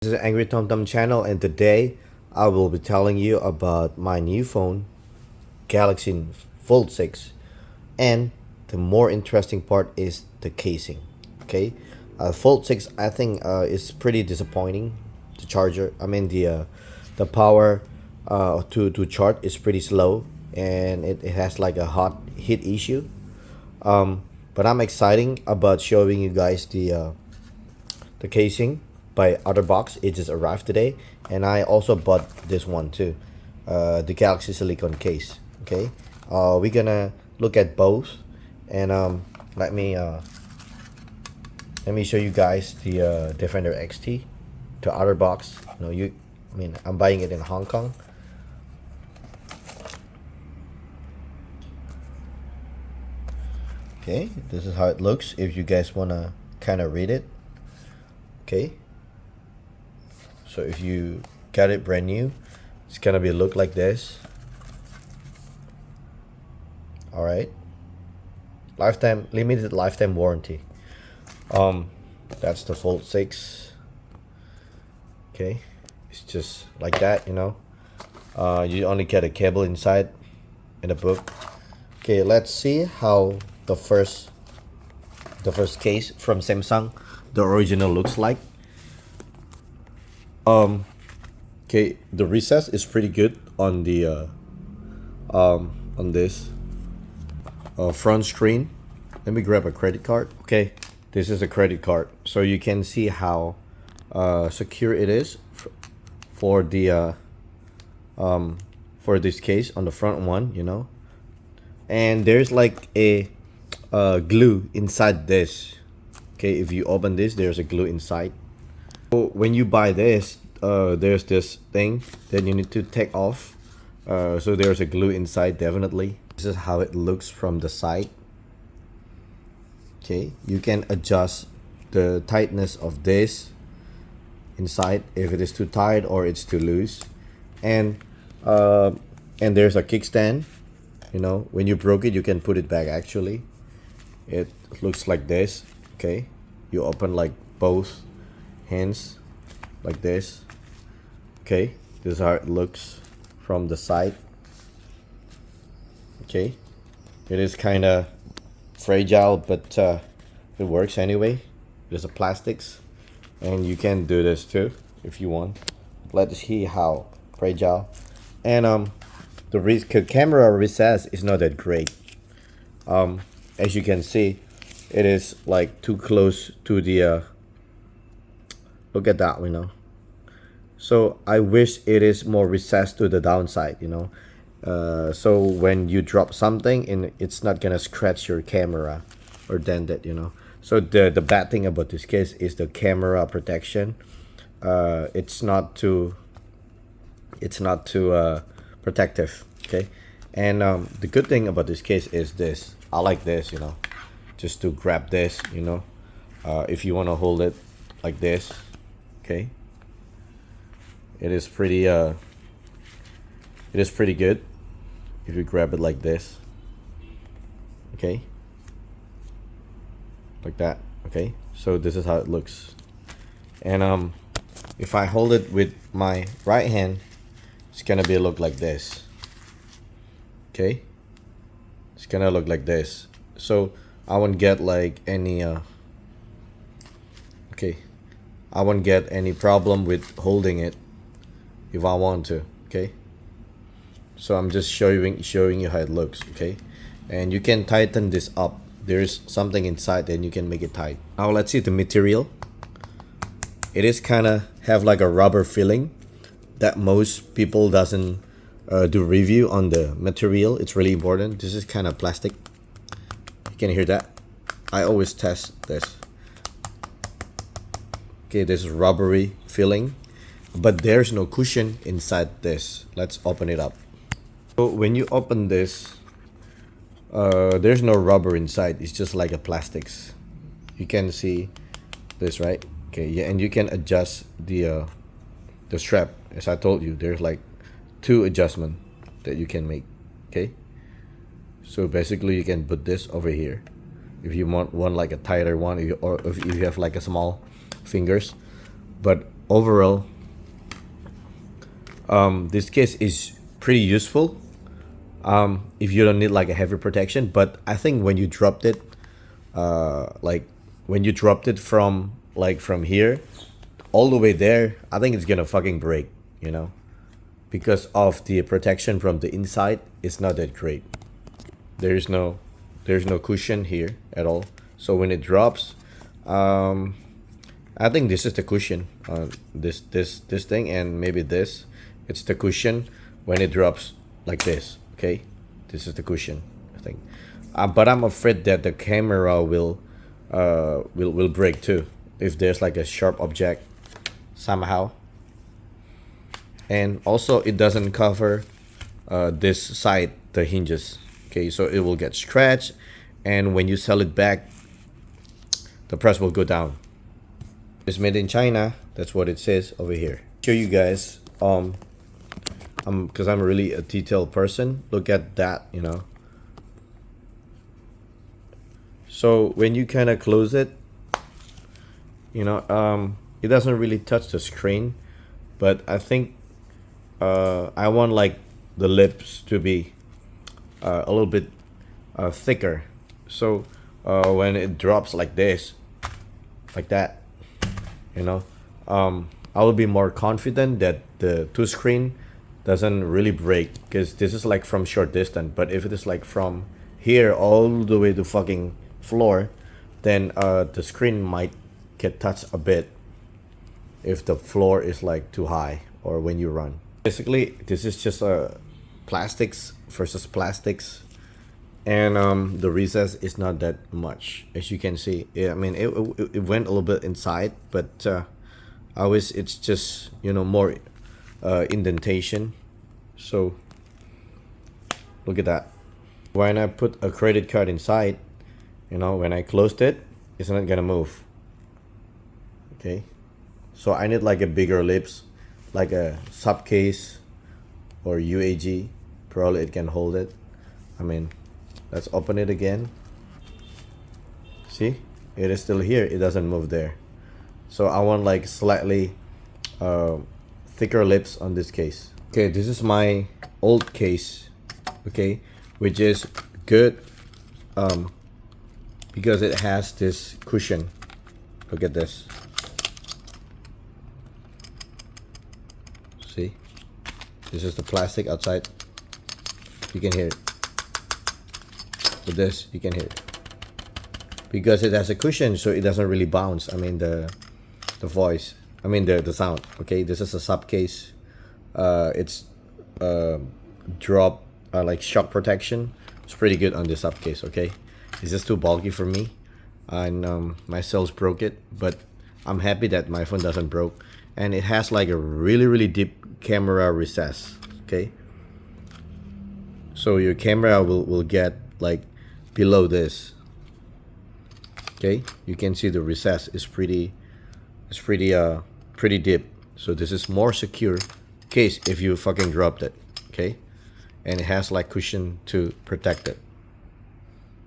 This is Angry Tom Tom channel, and today I will be telling you about my new phone, Galaxy Fold 6. And the more interesting part is the casing. Okay, Fold 6 I think is pretty disappointing. The charger, the power to charge is pretty slow, and it has like a hot heat issue. But I'm excited about showing you guys the casing by OTTERBOX. It just arrived today, and I also bought this one too, the Galaxy silicone case. Okay, we're gonna look at both, and let me show you guys the Defender XT to OTTERBOX. I'm buying it in Hong Kong. Okay, this is how it looks if you guys wanna kind of read it. Okay, so if you got it brand new, it's gonna be look like this. All right, limited lifetime warranty. That's the Fold 6. Okay, it's just like that, you only get a cable inside in a book. Okay, let's see how the first case from Samsung, the original, looks like. Okay, the recess is pretty good on the on this front screen. Let me grab a credit card. Okay, this is a credit card, so you can see how secure it is for the for this case on the front one, and there's like a glue inside this. Okay, if you open this, there's a glue inside. So when you buy this, there's this thing that you need to take off. So there's a glue inside, definitely. This is how it looks from the side. Okay, you can adjust the tightness of this inside if it is too tight or it's too loose. And there's a kickstand. When you broke it, you can put it back. Actually, it looks like this. Okay, you open like both hands like this. Okay, this is how it looks from the side. Okay, it is kind of fragile, but it works anyway. There's a plastics, and you can do this too if you want. Let's see how fragile. And the camera recess is not that great. As you can see, it is like too close to the look at that, so I wish it is more recessed to the downside, so when you drop something, it's not gonna scratch your camera or dent it. So the bad thing about this case is the camera protection. It's not too protective. Okay, and the good thing about this case is this. I like this, just to grab this, if you want to hold it like this. Okay, it is pretty good if you grab it like this. Okay, like that. Okay, so this is how it looks. And if I hold it with my right hand, it's gonna look like this. Okay, it's gonna look like this. So I won't get like any I won't get any problem with holding it if I want to. Okay, so I'm just showing you how it looks. Okay, and you can tighten this up. There's something inside, and you can make it tight. Now let's see the material. It is kind of have like a rubber feeling that most people doesn't do review on the material. It's really important. This is kind of plastic. You can hear that. I always test this. Okay, this is rubbery feeling, but there's no cushion inside this. Let's open it up. So when you open this, there's no rubber inside. It's just like a plastics. You can see this, right? Okay, yeah, and you can adjust the strap. As I told you, there's like 2 adjustments that you can make. Okay, so basically you can put this over here if you want one like a tighter one, or if you have like a small fingers. But overall, this case is pretty useful if you don't need like a heavy protection. But I think when you dropped it, like when you dropped it from here all the way there, I think it's gonna fucking break, you know, because of the protection from the inside. It's not that great. There's no cushion here at all. So when it drops, I think this is the cushion on this thing, and maybe this, it's the cushion when it drops like this. Okay, this is the cushion, I think. But I'm afraid that the camera will break too if there's like a sharp object somehow. And also it doesn't cover this side, the hinges. Okay, so it will get scratched, and when you sell it back, the price will go down. It's made in China. That's what it says over here. Show you guys, because I'm really a detailed person. Look at that, you know. So when you kind of close it, you know, it doesn't really touch the screen, but I think I want like the lips to be a little bit thicker. So when it drops like this, like that, you know, I will be more confident that the two screen doesn't really break, because this is like from short distance. But if it is like from here all the way to fucking floor, then the screen might get touched a bit if the floor is like too high or when you run. Basically, this is just plastics versus plastics, and the recess is not that much, as you can see. I mean, it went a little bit inside, but I wish it's just, you know, more indentation. So look at that. When I put a credit card inside, you know, when I closed it, it's not gonna move. Okay, so I need like a bigger lips, like a sub case or UAG. Probably it can hold it. I mean, let's open it again. See, it is still here. It doesn't move there. So I want like slightly thicker lips on this case. Okay, this is my old case, okay, which is good because it has this cushion. Look at this. See, this is the plastic outside. You can hear it. With this, you can hear it because it has a cushion, so it doesn't really bounce. I mean the voice. I mean the sound. Okay, this is a sub case. It's drop like shock protection. It's pretty good on this sub case. Okay, it's just too bulky for me, and my cells broke it. But I'm happy that my phone doesn't broke, and it has like a really deep camera recess. Okay, so your camera will get like below this. Okay, you can see the recess is pretty deep. So this is more secure case if you fucking dropped it. Okay, and it has like cushion to protect it.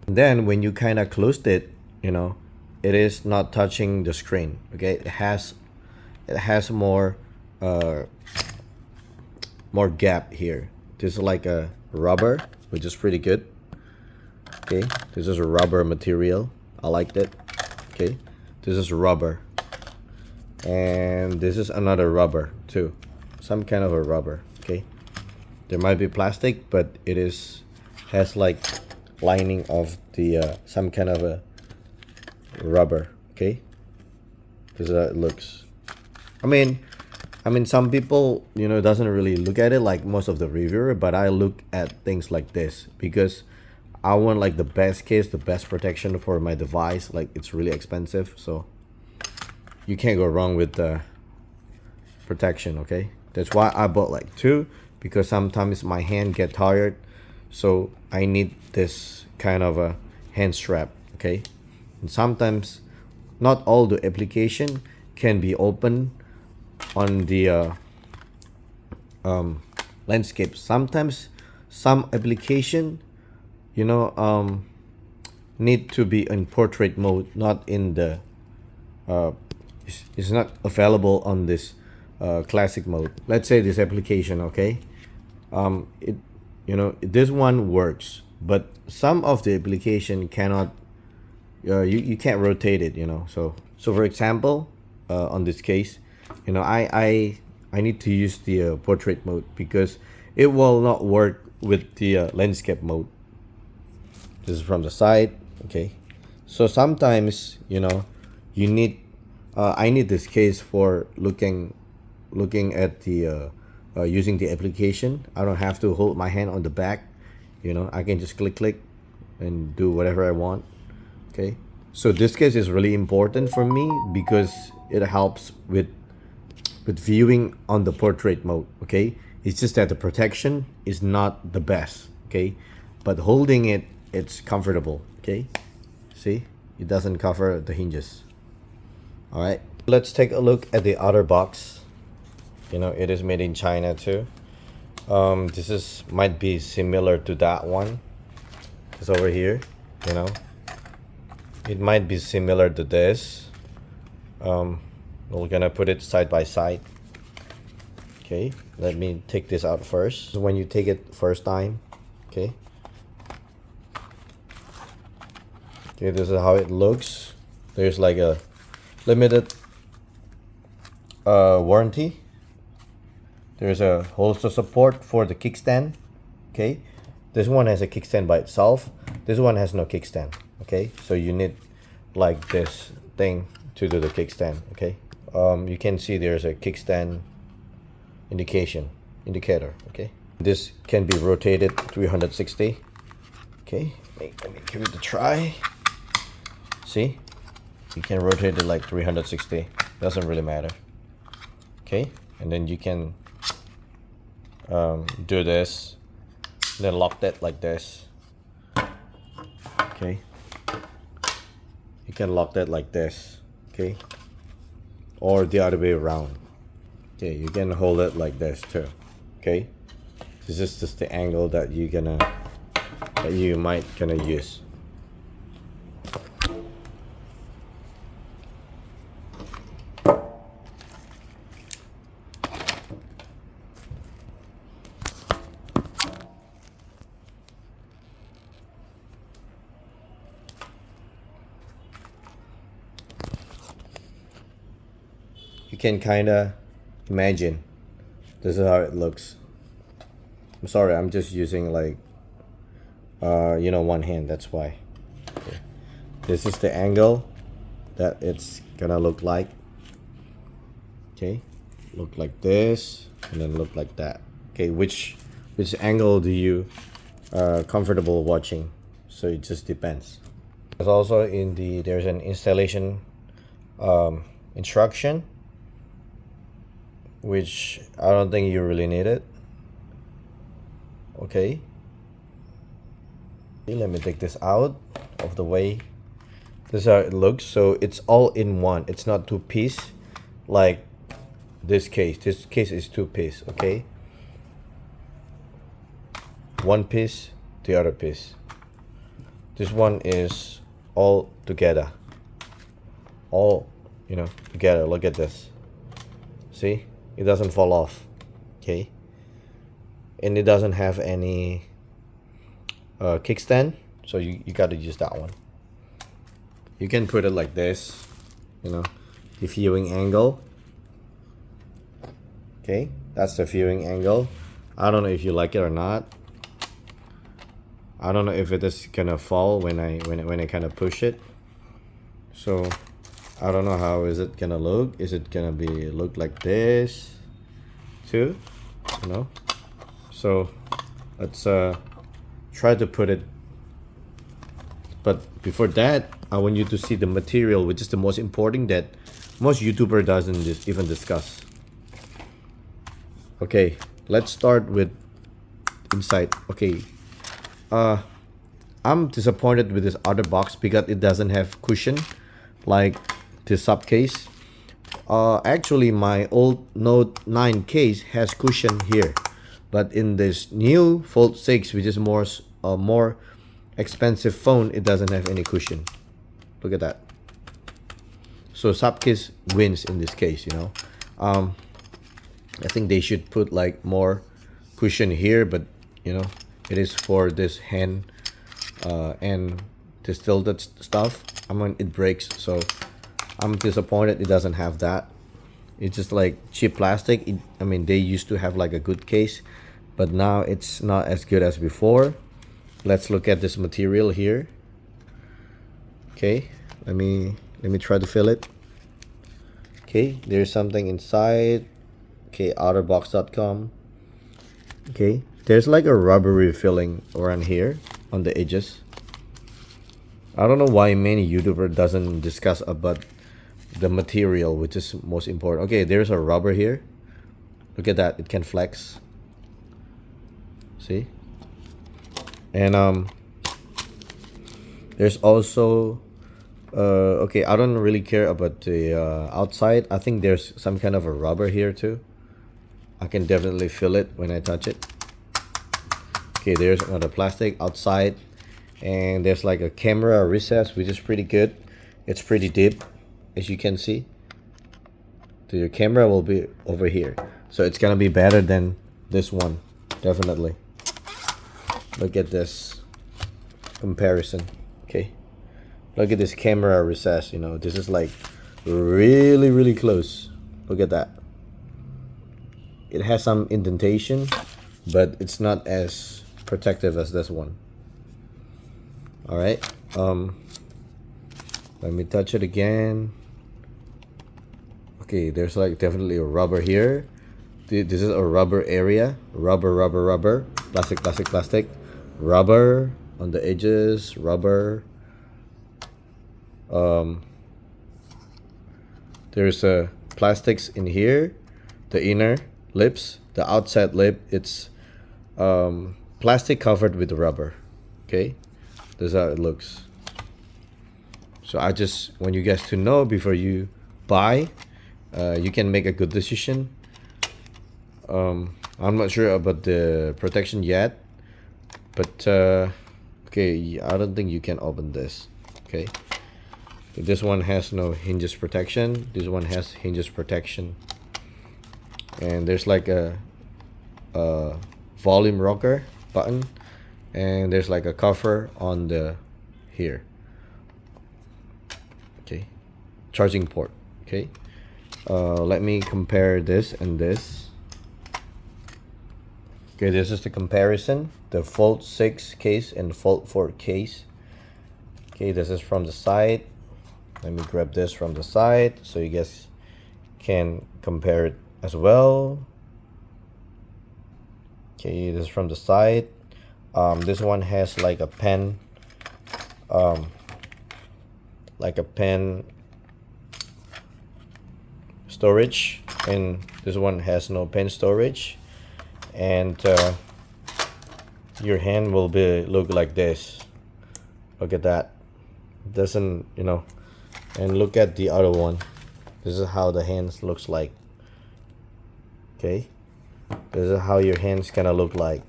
And then when you kind of closed it, you know, it is not touching the screen. Okay, it has more gap here. This is like a rubber, which is pretty good. Okay, this is a rubber material. I liked it. Okay, this is rubber, and this is another rubber too, some kind of a rubber. Okay, there might be plastic, but it has like lining of the some kind of a rubber. Okay, this is how it looks. I mean some people, you know, doesn't really look at it like most of the reviewer, but I look at things like this because I want like the best case, the best protection for my device. Like, it's really expensive, so you can't go wrong with the protection. Okay, that's why I bought like two, because sometimes my hand get tired, so I need this kind of a hand strap. Okay, and sometimes not all the application can be open on the landscape. Sometimes some application, you know, need to be in portrait mode, not in the is not available on this classic mode. Let's say this application, okay, it, you know, this one works, but some of the application cannot, you can't rotate it, you know. So for example, on this case, you know, I need to use the portrait mode because it will not work with the landscape mode. This is from the side, okay. So sometimes, you know, you need I need this case for looking at the using the application. I don't have to hold my hand on the back, you know. I can just click and do whatever I want, okay. So this case is really important for me because it helps with viewing on the portrait mode, okay. It's just that the protection is not the best, okay, but holding it, it's comfortable, okay. See, it doesn't cover the hinges. All right, let's take a look at the OTTERBOX. You know, it is made in China too. This is might be similar to that one. It's over here, you know. It might be similar to this. We're gonna put it side by side. Okay, let me take this out first. When you take it first time, okay. Okay, this is how it looks. There's like a limited warranty. There's a holster support for the kickstand. Okay, this one has a kickstand by itself. This one has no kickstand. Okay, so you need like this thing to do the kickstand. Okay, you can see there's a kickstand indicator. Okay, this can be rotated 360. Okay, let me give it a try. See, you can rotate it like 360. Doesn't really matter. Okay, and then you can do this, then lock that like this. Okay, you can lock that like this. Okay, or the other way around. Okay, you can hold it like this too. Okay, this is just the angle that you might gonna use. You can kind of imagine this is how it looks. I'm sorry, I'm just using like you know, one hand, that's why. Okay. This is the angle that it's gonna look like. Okay, look like this and then look like that. Okay, which angle do you comfortable watching? So it just depends. There's also there's an installation instruction, which I don't think you really need it. Okay, let me take this out of the way. This is how it looks. So it's all in one, it's not two piece like this case. This case is two piece. Okay, one piece, the other piece. This one is all together, all, you know, together. Look at this. See, it doesn't fall off. Okay, and it doesn't have any kickstand, so you got to use that one. You can put it like this, you know, the viewing angle. Okay, that's the viewing angle. I don't know if you like it or not. I don't know if it is gonna fall when I kind of push it. So I don't know how is it gonna look. Is it gonna look like this too, you know? So let's try to put it. But before that, I want you to see the material, which is the most important that most YouTuber doesn't even discuss. Okay, let's start with inside. Okay, I'm disappointed with this OTTERBOX because it doesn't have cushion like the sub case. Actually, my old Note 9 case has cushion here, but in this new Fold 6, which is more expensive phone, it doesn't have any cushion. Look at that. So Sapkis wins in this case, you know. I think they should put like more cushion here, but you know, it is for this hand and distilled stuff. I mean, it breaks, so I'm disappointed it doesn't have that. It's just like cheap plastic. I mean, they used to have like a good case, but now it's not as good as before. Let's look at this material here. Okay, let me try to fill it. Okay, there's something inside. Okay, OTTERBOX.com. Okay, there's like a rubbery filling around here on the edges. I don't know why many YouTuber doesn't discuss about the material, which is most important. Okay, there's a rubber here. Look at that, it can flex. See? And there's also okay, I don't really care about the outside. I think there's some kind of a rubber here too. I can definitely feel it when I touch it. Okay, there's another plastic outside, and there's like a camera recess, which is pretty good. It's pretty deep, as you can see. So your camera will be over here, so it's gonna be better than this one, definitely. Look at this comparison. Okay, look at this camera recess. You know, this is like really close. Look at that. It has some indentation, but it's not as protective as this one. All right, let me touch it again. Okay, there's like definitely a rubber here. This is a rubber area. Rubber, plastic, rubber on the edges, rubber. There's plastics in here, the inner lips, the outside lip, it's plastic covered with rubber. Okay, this is how it looks. So I just want you guys to know before you buy, you can make a good decision. I'm not sure about the protection yet, but okay, I don't think you can open this. Okay, this one has no hinges protection, this one has hinges protection, and there's like a volume rocker button, and there's like a cover on the here. Okay, charging port. Okay, let me compare this and this. Okay, this is the comparison, the Fold 6 case and Fold 4 case. Okay, this is from the side. Let me grab this from the side so you guys can compare it as well. Okay, this is from the side. This one has like a pen, storage, and this one has no pen storage, and your hand will be look like this. Look at that. It doesn't, you know. And look at the other one. This is how the hands looks like. Okay, this is how your hands kind of look like.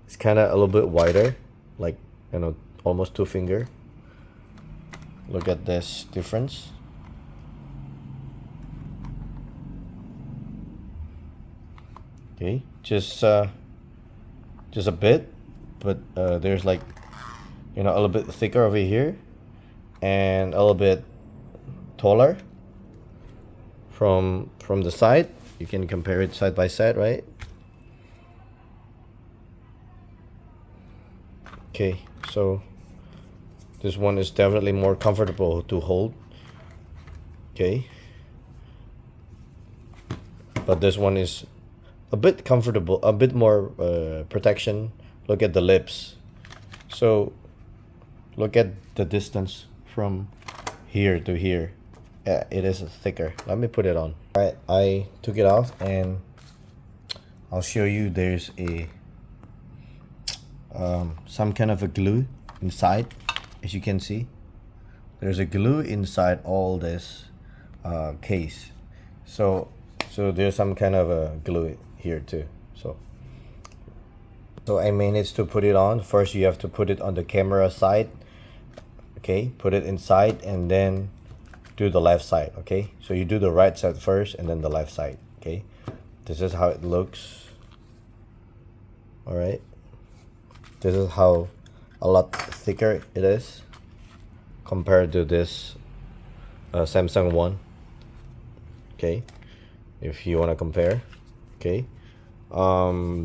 It's kind of a little bit wider, like, you know, almost 2 finger. Look at this difference. Okay, just a bit, but there's like, you know, a little bit thicker over here and a little bit taller from the side. You can compare it side by side, right? Okay, so this one is definitely more comfortable to hold. Okay, but this one is a bit comfortable, a bit more protection. Look at the lips. So look at the distance from here to here. It is thicker. Let me put it on. All right, I took it off and I'll show you. There's a some kind of a glue inside. As you can see, there's a glue inside all this case. So there's some kind of a glue here too. So I managed to put it on. First you have to put it on the camera side. Okay, put it inside and then do the left side. Okay, so you do the right side first and then the left side. Okay, this is how it looks. All right, this is how a lot thicker it is compared to this Samsung one. Okay, if you want to compare. Okay,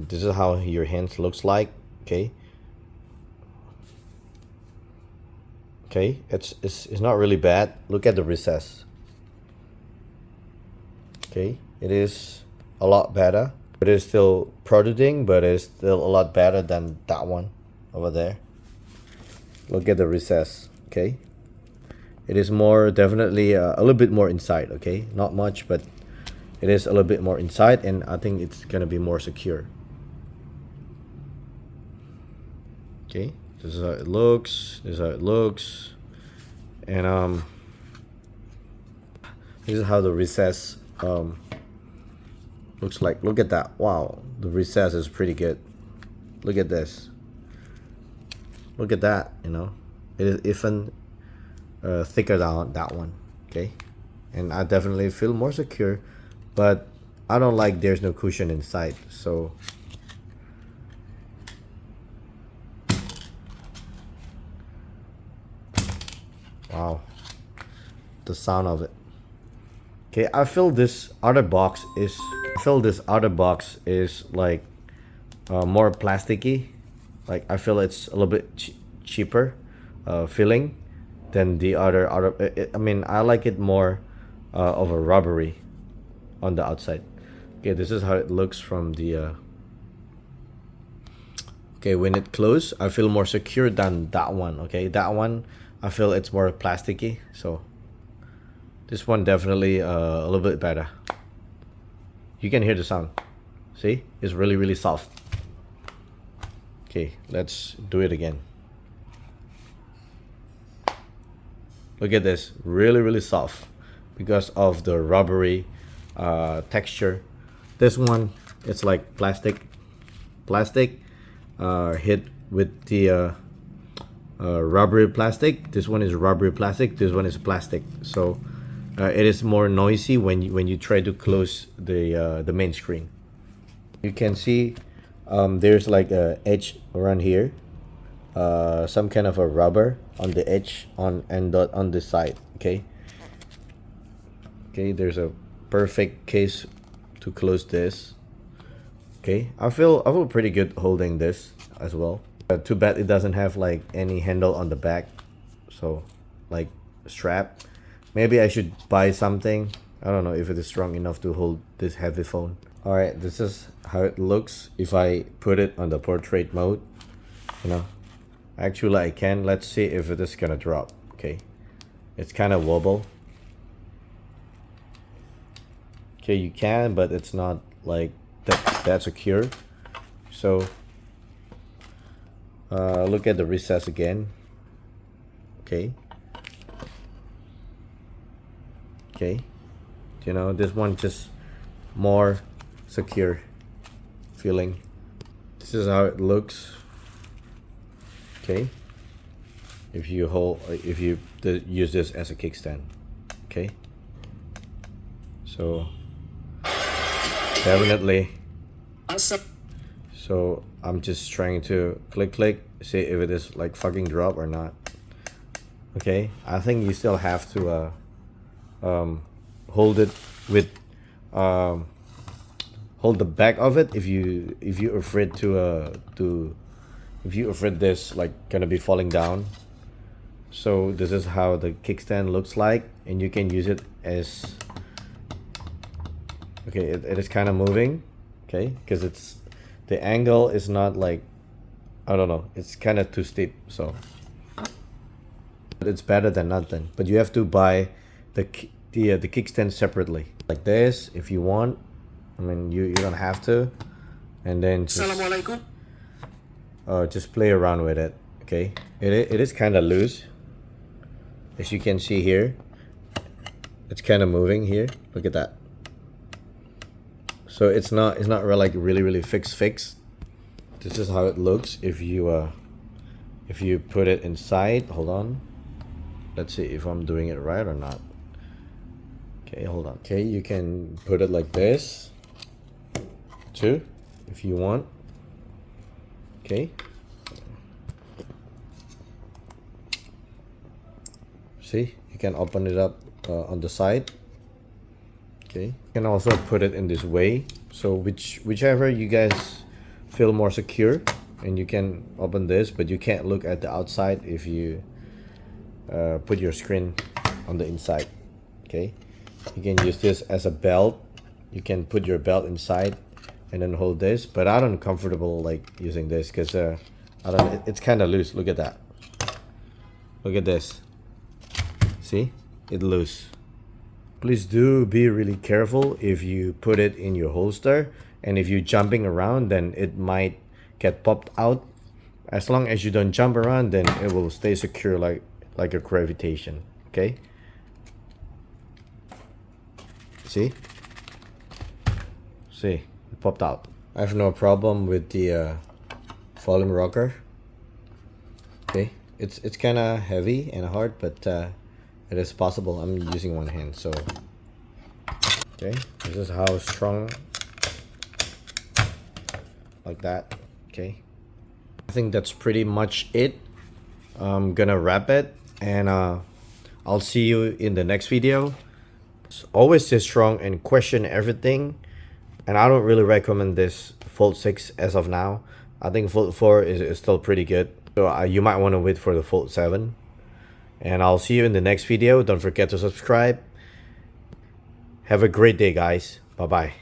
this is how your hands looks like. Okay, okay, it's not really bad. Look at the recess. Okay, it is a lot better. It is still protruding, but it's still a lot better than that one over there. Look at the recess. Okay, it is more, definitely a little bit more inside. Okay, not much, but it is a little bit more inside, and I think it's gonna be more secure. Okay, this is how it looks. This is how it looks, and this is how the recess looks like. Look at that. Wow, the recess is pretty good. Look at this. Look at that. You know, it is even thicker than that one. Okay, and I definitely feel more secure, but I don't like there's no cushion inside. So wow, the sound of it. Okay, I feel this OTTERBOX is like more plasticky. Like I feel it's a little bit cheaper feeling than the other. I mean, I like it more of a rubbery on the outside. Okay, this is how it looks from the okay, when it closes, I feel more secure than that one. Okay, that one I feel it's more plasticky. So this one definitely a little bit better. You can hear the sound. See, it's really, really soft. Okay, let's do it again. Look at this, really, really soft because of the rubbery texture. This one, it's like plastic hit with the rubbery plastic. This one is rubbery plastic. This one is plastic. So it is more noisy when you try to close the main screen. You can see there's like a edge around here, some kind of a rubber on the edge on the side. Okay, okay, there's a perfect case to close this. Okay, I feel pretty good holding this as well. Too bad it doesn't have like any handle on the back, so like strap. Maybe I should buy something. I don't know if it is strong enough to hold this heavy phone. All right, this is how it looks if I put it on the portrait mode. You know, actually I can. Let's see if it is gonna drop. Okay, it's kind of wobble. Okay, you can, but it's not like that secure. So look at the recess again. Okay, okay, you know, this one just more secure feeling. This is how it looks. Okay, if you use this as a kickstand. Okay, so definitely. So I'm just trying to click, see if it is like fucking drop or not. Okay, I think you still have to hold it with hold the back of it if you're afraid if you're afraid this like gonna be falling down. So this is how the kickstand looks like, and you can use it as okay. It is kind of moving, okay, because it's the angle is not like, I don't know, it's kind of too steep. So but it's better than nothing. But you have to buy the kickstand separately like this if you want. I mean, you don't have to, and then just play around with it. Okay, it is kind of loose, as you can see here. It's kind of moving here. Look at that. So it's not really fixed. This is how it looks if you put it inside. Hold on, let's see if I'm doing it right or not. Okay, hold on. Okay, you can put it like this too if you want. Okay, see, you can open it up on the side. Okay, you can also put it in this way, so whichever you guys feel more secure, and you can open this, but you can't look at the outside if you put your screen on the inside. Okay, you can use this as a belt. You can put your belt inside and then hold this, but I don't comfortable like using this because I don't, it's kind of loose. Look at that, look at this, see, it loose. Please do be really careful if you put it in your holster, and if you're jumping around, then it might get popped out. As long as you don't jump around, then it will stay secure like a gravitation. Okay, see, it popped out. I have no problem with the volume rocker. Okay, it's kind of heavy and hard, but it is possible. I'm using one hand, so okay, this is how strong, like that. Okay, I think that's pretty much it. I'm gonna wrap it, and I'll see you in the next video. Always stay strong and question everything, and I don't really recommend this Fold 6 as of now. I think Fold 4 is still pretty good, so you might want to wait for the Fold 7. And I'll see you in the next video. Don't forget to subscribe. Have a great day, guys. Bye bye.